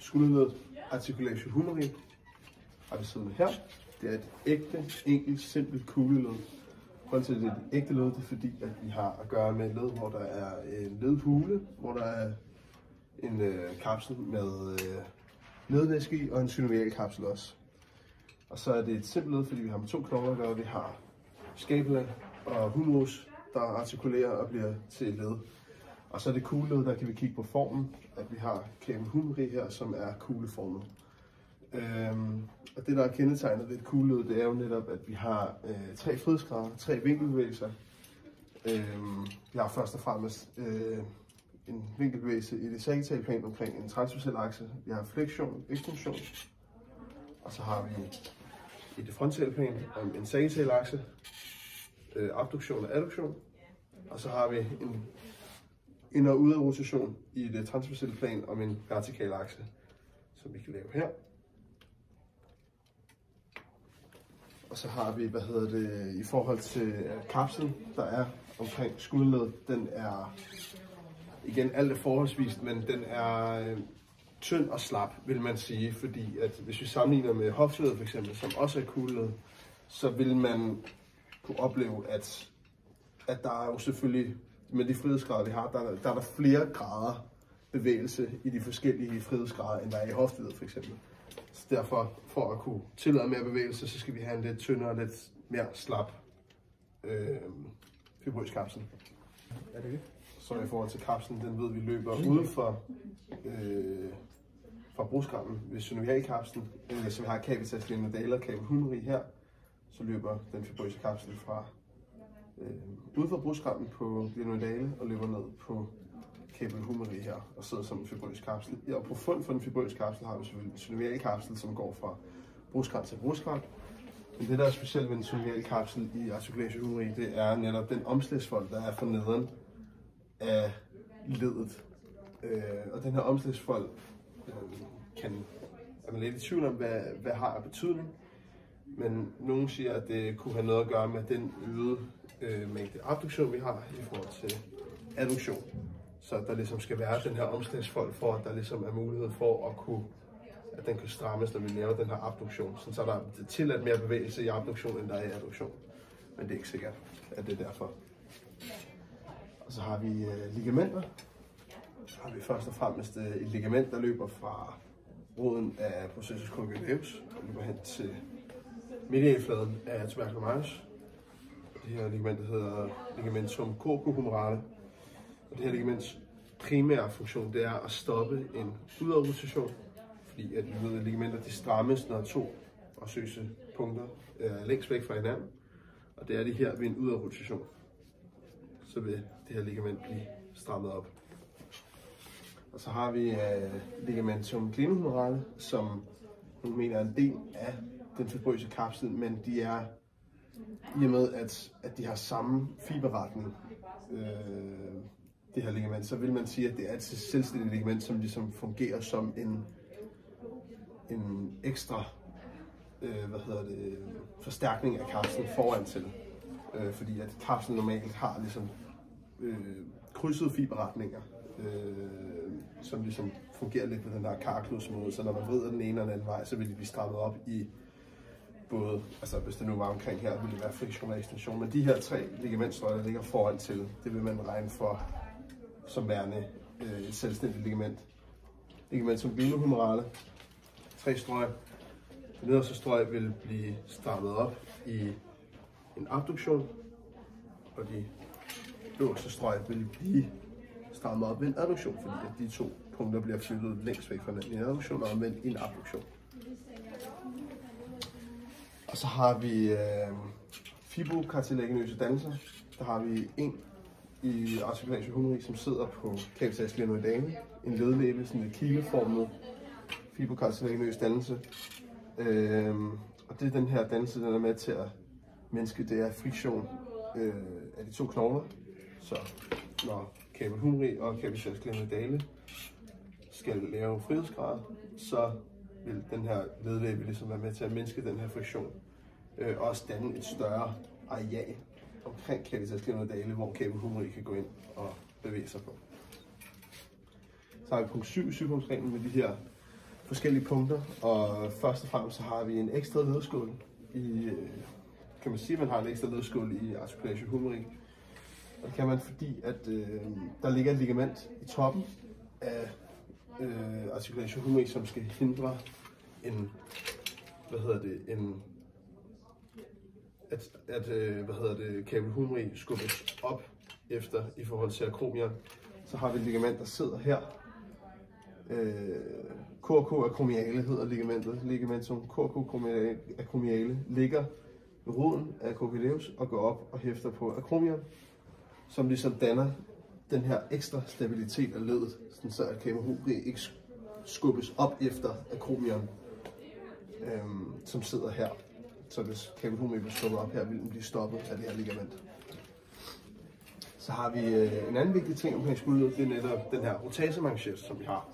skulderled articulation humeri har vi siddende her. Det er et ægte, enkelt, simpelt kugleled. Grunden til, at det er et ægte led, det er fordi, at vi har at gøre med et led, hvor der er en ledhule, hvor der er en kapsel med ledvæske i, og en synovial kapsel også. Og så er det et simpelt led, fordi vi har med to knogler at gøre. Vi har scapula og humerus, der artikulerer og bliver til led. Og så er det kugleled, der kan vi kigge på formen, at vi har cabum humeri her, som er kugleformet. Og det, der er kendetegnet ved et kugleled, det er jo netop, at vi har 3 frihedsgrader, 3 vinkelbevægelser. Vi har først og fremmest en vinkelbevægelse i det sagittale plan omkring en transversal akse. Vi har flektion, ekstension. Og så har vi i det frontale plan om en sagittal akse, abduktion og adduktion. Og så har vi en ind- og udadrotation i det transversale plan om en vertikal akse, som vi kan lave her. Og så har vi, i forhold til kapslen, der er omkring skulderledet, den er, igen alt er forholdsvist, men den er tynd og slap, vil man sige, fordi at hvis vi sammenligner med hofteledet for eksempel, som også er kugleled, så vil man kunne opleve, at der er jo selvfølgelig, med de frihedsgrader vi har, der er der flere grader bevægelse i de forskellige frihedsgrader, end der er i hofteledet for eksempel. Så derfor, for at kunne tillade mere bevægelse, så skal vi have en lidt tyndere og lidt mere slap fibrøs kapsel. Er det det? Så i forhold til kapslen, den ved vi løber ude for bruskammen ved synovialkapslen, så vi har capitas glenoidale og cabum humeri her, så løber den fibrøse kapsel fra ude for bruskammen på glenoidale og løber ned på cabum humeri her og sidder som en fibrøs kapsel. Og på fund for den fibrøse kapsel har vi selvfølgelig en synovialkapsel, som går fra bruskam til bruskam. Men det, der er specielt ved en synovialkapsel i articulation humeri, det er netop den omslagsfold, der er for nederen af ledet. Og den her omslagsfold er man lidt i tvivl om, hvad har af betydning. Men nogen siger, at det kunne have noget at gøre med den øgede mængde abduktion, vi har i forhold til adduktion. Så der ligesom skal være den her omslagsfold for, at der ligesom er mulighed for at den kan strammes, når vi laver den her abduktion. Så er der tilladt mere bevægelse i abduktion, end der er i adduktion. Men det er ikke sikkert, at det er derfor. Og så har vi ligamenter. Så har vi først og fremmest et ligament, der løber fra roden af processus conjugatus og løber hen til medialfladen af tuberculum majus. Det her ligament hedder ligamentum corpohumerale. Og det her ligaments primære funktion, det er at stoppe en udadrotation, fordi at vi ved, at ligamenter de strammes, når 2 osseøse punkter er længst væk fra hinanden. Og det er det her ved en udadrotation. Så vil det her ligament blive strammet op. Og så har vi ligamentum glenohumerale, som nogle mener er en del af den fibrøse kapsel, men de er i og med, at de har samme fiberretning, det her ligament, så vil man sige, at det er et selvstændigt ligament, som ligesom fungerer som en ekstra forstærkning af kapslen foran til. Fordi at kapslen normalt har ligesom krydsede fiberretninger, som ligesom fungerer lidt på den her karkludsmåde, så når man vrider den ene og den anden vej, så vil de blive strammet op i både, altså hvis det nu var omkring her, ville det være friktion og ekstension, men de her 3 ligamentstrøg, der ligger foran til, det vil man regne for som værende et selvstændigt ligament. Ligamentum glenohumerale, 3 strøg. Den nederste strøg vil blive strammet op i en abduktion, og de øverste strøg vil blive strammet op ved en adduktion, fordi at de 2 punkter bliver flyttet længst væk fra hinanden i en adduktion og omvendt i en abduktion. Og så har vi fibrocartilaginøse dannelser. Der har vi en i articulation humeri, som sidder på capitas glenoidale, en ledlæbe, sådan en kileformet fibrocartilaginøs dannelse. Og det er den her dannelse, den er med til at mindske, det er friktion af de 2 knogler. Så når cabum humeri og capitas glenoidale skal lave frihedsgrad, så vil den her ledlæbe ligesom være med til at mindske den her friktion. Og også danne et større areal omkring capitas glenoidale, hvor cabum humeri kan gå ind og bevæge sig på. Så har vi punkt 7 i 7-punktsreglen med de her forskellige punkter, og først og fremmest så har vi en ekstra ledskål i, kan man sige, at man har en ekstra ledskål i articulation humeri. Og det kan man, fordi at der ligger et ligament i toppen af articulation humeri, som skal hindre en, cabel humeri skubbes op efter i forhold til akromion. Så har vi et ligament, der sidder her. KK acromiale hedder ligamentet. Ligamentum KK acromiale ligger ved roden af coccygiosus og går op og hæfter på acromion, som ligesom danner den her ekstra stabilitet af leddet, så at cabel humeri ikke skubbes op efter acromion, som sidder her. Så hvis cabel humeri bliver skubbet op her, vil den blive stoppet af det her ligament. Så har vi en anden vigtig ting omkring skulderledet, det er netop den her rotatormanche, som vi har,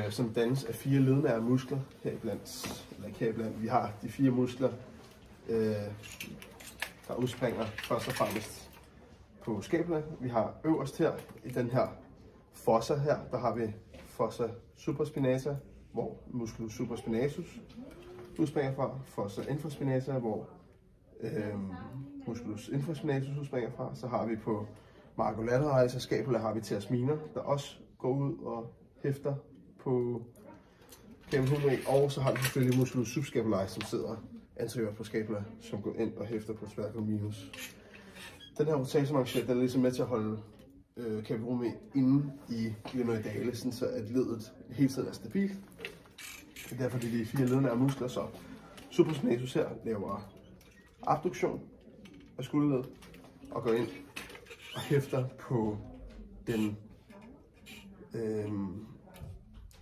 som dannes af 4 lednære muskler heriblandt. Vi har de 4 muskler, der udspringer først og fremmest på scapula. Vi har øverst her i den her fossa her, der har vi fossa supraspinata, hvor musculus supraspinatus udspringer fra, fossa infraspinata, hvor musculus infraspinatus udspringer fra. Så har vi på margo lateralis og scapula har vi teres minor, der også går ud og hæfter på cabel humeri, og så har vi selvfølgelig musculus subscapularis, som sidder anterior på scapula, som går ind og hæfter på tuberculum minus. Den her rotatormanche, den er ligesom med til at holde cabel humeri inde i glenoidale, så at leddet hele tiden er stabilt. Det er derfor, det er de 4 lednære muskler, så supraspinatus her laver abduktion af skulderledet og går ind og hæfter på den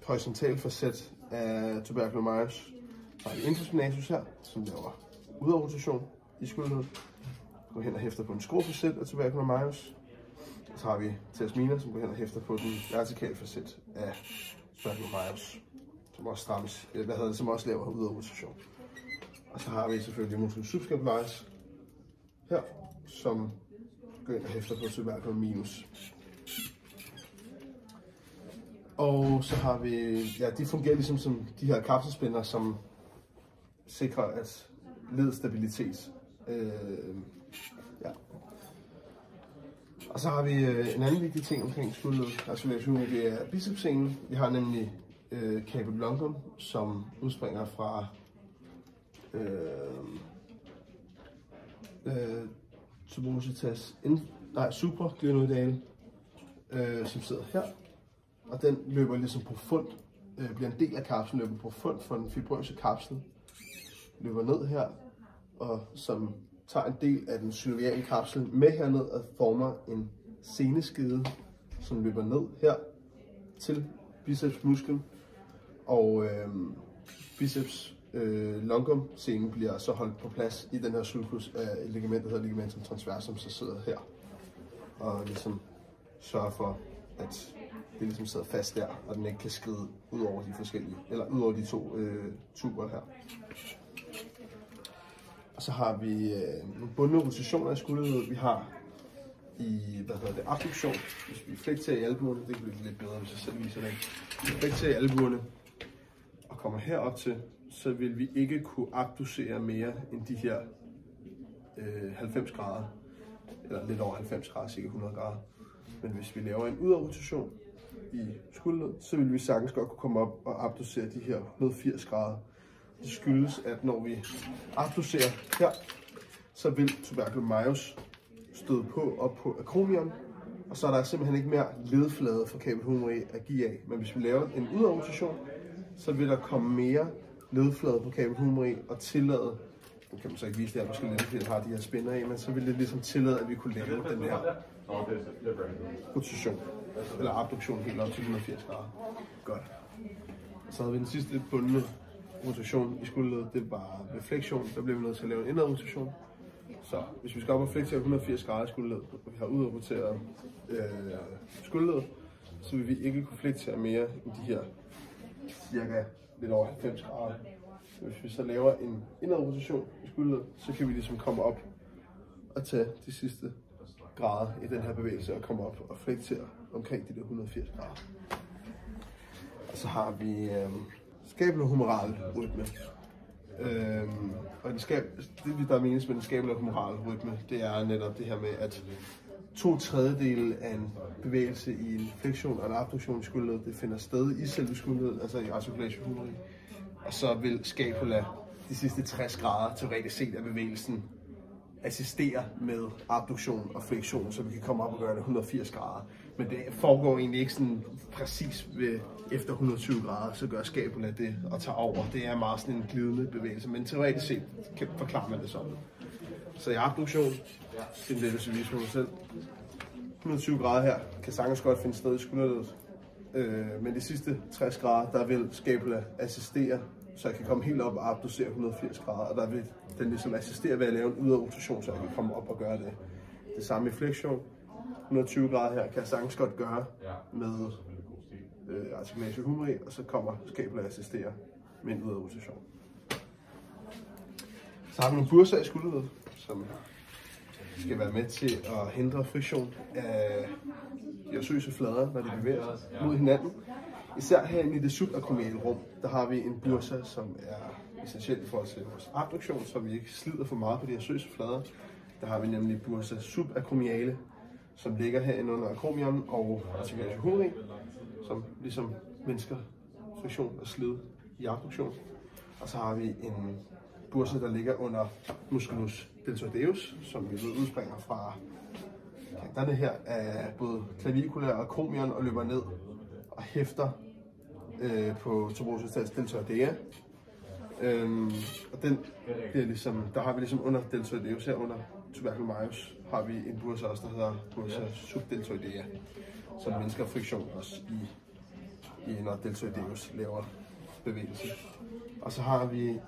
horisontale facet af tuberculum majus. Så har vi infraspinatus her, som laver udadrotation i skulderledet. Går hen og hæfter på en skrofacet af tuberculum majus. Så har vi teres minor, som går hen og hæfter på den vertikale facet af tuberculum majus, som også strammes, som også laver udadrotation. Og så har vi selvfølgelig musculus subscapularis her, som går ind og hæfter på tuberculum minus. Og så har vi, de fungerer ligesom som de her kapselspænder, som sikrer at ledets stabilitet. Og så har vi en anden vigtig ting omkring skulderledet, articulation, det er bicepssenen. Vi har nemlig cabel longum, som udspringer fra tuberositas supraglenoidale, som sidder her. Og den løber ligesom på fund, bliver en del af kapslen, løber på fund for den fibrøse kapsel, løber ned her, og som tager en del af den synoviale kapsel med herned og former en seneskede, som løber ned her til bicepsmusklen, og biceps longum scenen bliver så holdt på plads i den her sulcus af et ligament, der hedder ligamentum transversum, så sidder her og ligesom sørger for, at det ligesom sidder fast der, og den ikke kan skride ud over de forskellige, eller ud over de 2 tuber her. Og så har vi nogle bundne rotationer af skulderledet. Vi har i, abduktion, hvis vi flekterer i albuerne, det kan blive lidt bedre, hvis jeg selv viser det. Hvis vi flekterer i albuerne og kommer herop til, så vil vi ikke kunne abducere mere end de her 90 grader, eller lidt over 90 grader, cirka 100 grader. Men hvis vi laver en udadrotation i skulderledet, så vil vi sagtens godt kunne komme op og abducere de her 180 grader. Det skyldes, at når vi abducerer her, så vil tuberculum majus støde på op på acromion, og så er der simpelthen ikke mere ledflade for cabel humeri at give af. Men hvis vi laver en udadrotation, så vil der komme mere ledflade på cabel humeri og tillade, nu kan man så ikke vise det her, måske lidt har de her spænder af, men så vil det ligesom tillade, at vi kunne lave den her rotation, eller abduktion helt op til 180 grader. Godt. Så havde vi den sidste bundne rotation i skulderledet, det var ved flektion, der bliver vi nødt til at lave en indadrotation. Så hvis vi skal op og flektere 180 grader i skulderledet, og vi har udadroteret skulderledet, så vil vi ikke kunne flektere mere end de her cirka lidt over 90 grader. Hvis vi så laver en indadrotation i skulderledet, så kan vi ligesom komme op og tage de sidste grader i den her bevægelse og komme op og flektere omkring de der 180 grader. Og så har vi scapulohumeral rytme. Og det, der menes med den scapulohumeral rytme, det er netop det her med, at 2/3 af en bevægelse i en flexion og en abduktion i skulderledet, det finder sted i selve skulderledet, altså i articulatio humeri. Og så vil scapula de sidste 60 grader teoretisk set af bevægelsen assistere med abduktion og flektion, så vi kan komme op og gøre det 180 grader. Men det foregår egentlig ikke sådan præcis ved efter 120 grader, så gør scapula det og tager over. Det er meget sådan en glidende bevægelse, men teoretisk set forklarer man det sådan. Så i abduktion, det er det, du viser mig selv. 120 grader her kan sagtens godt finde sted i skulderledet. Men de sidste 60 grader, der vil scapula assistere, så jeg kan komme helt op og abducere 180 grader, og der vil den ligesom assistere ved at lave en ydre rotation, så jeg kan komme op og gøre det. Det samme i flexion. 120 grader her kan jeg sagtens godt gøre med articulatio humeri, og så kommer scapula assistere med en ydre rotation. Så har vi nogle burser i skulderledet, som skal være med til at hindre friktion af de osseøse flader, når de bevæger sig mod hinanden. Især herinde i det subakromiale rum, der har vi en bursa, som er essentiel i forhold til vores abduktion, så vi ikke slider for meget på de osseøse flader. Der har vi nemlig bursa subakromiale, som ligger herinde under akromion og articulatio humeri, som ligesom mindsker friktion og slid i abduktion. Og så har vi en bursa, der ligger under musculus deltoideus, som vi ved udspringer fra kanterne her af både clavicula og akromion og løber ned og hæfter på tuberous deltoidea. Og den bliver ligesom, der har vi ligesom under deltoideus her under tubercle majus, har vi en bursa også, der hedder bursa subdeltoidea, som mindsker friktion også når deltoideus laver bevægelse. Og så har vi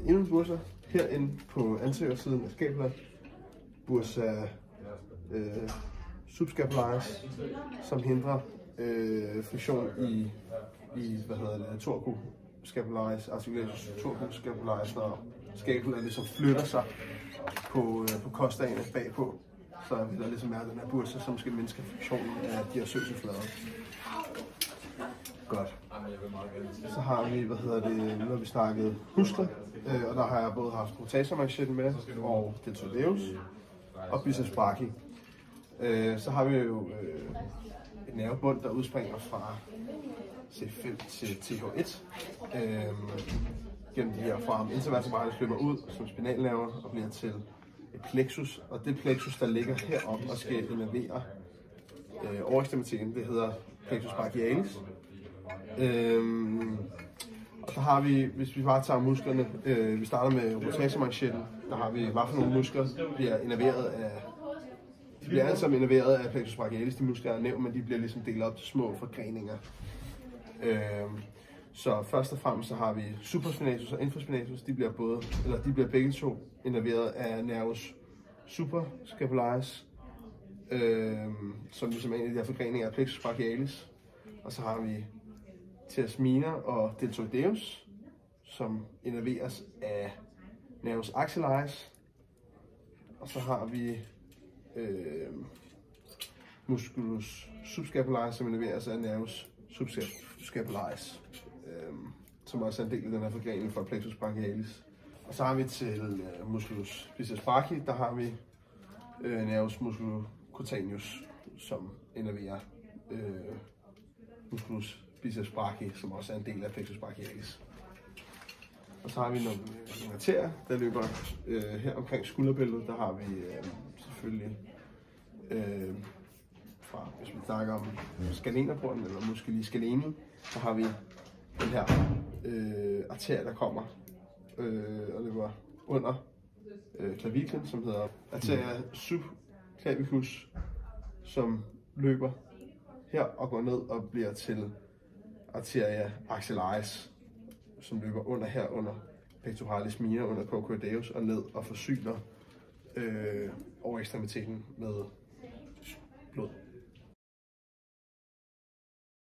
endnu en bursa herinde på anterior siden af scapula, bursa subscapularis, som hindrer friktion i torcu scapularis, articulatus torcu scapularis, når scapula ligesom flytter sig på kostdagene bagpå. Så vil der ligesom være den her bursa, som skal mindske friktionen af de osseøse flader. Godt. Så har vi, nu har vi snakket muskler, og der har jeg både haft rotatormanchetten med, og deltoideus, og biceps brachii. Så har vi jo et nervebund, der udspringer fra C5 til TH1, gennem de her fra intervertebrales løber ud som spinalnerver og bliver til et plexus, og det plexus, der ligger heroppe og skal innervere overekstremiteten, det hedder plexus brachialis. Og så har vi, hvis vi bare tager musklerne, vi starter med rotatormanchetten, der har vi, hvad for nogle muskler bliver innerveret af, de bliver alle sammen innerveret af plexus brachialis, de muskler er nævnt, men de bliver ligesom delt op til små forgreninger. Så først og fremmest så har vi supraspinatus og infraspinatus, de bliver begge to innerveret af nervus suprascapularis, som ligesom er en af de her forgreninger af plexus brachialis. Og så har vi teres minor og deltoideus, som innerveres af nervus axillaris. Og så har vi musculus subscapularis, som innerveres af nervus subscapularis, som også er en del af den her forgrening fra plexus brachialis. Og så har vi til musculus biceps brachii, der har vi nervus musculocutaneus, som innerverer musculus biceps brachii, som også er en del af plexus brachialis. Og så har vi nogle arterier, der løber her omkring skulderbæltet. Der har vi selvfølgelig hvis vi snakker om scalenerbrunden eller musculi scaleni, så har vi den her arterie, der kommer og løber under klaviklen, som hedder arteria subclavicus, som løber her og går ned og bliver til arteria axillaris, som løber under pectoralis minor, under coccygeus og ned og forsyner overekstremiteten med blod.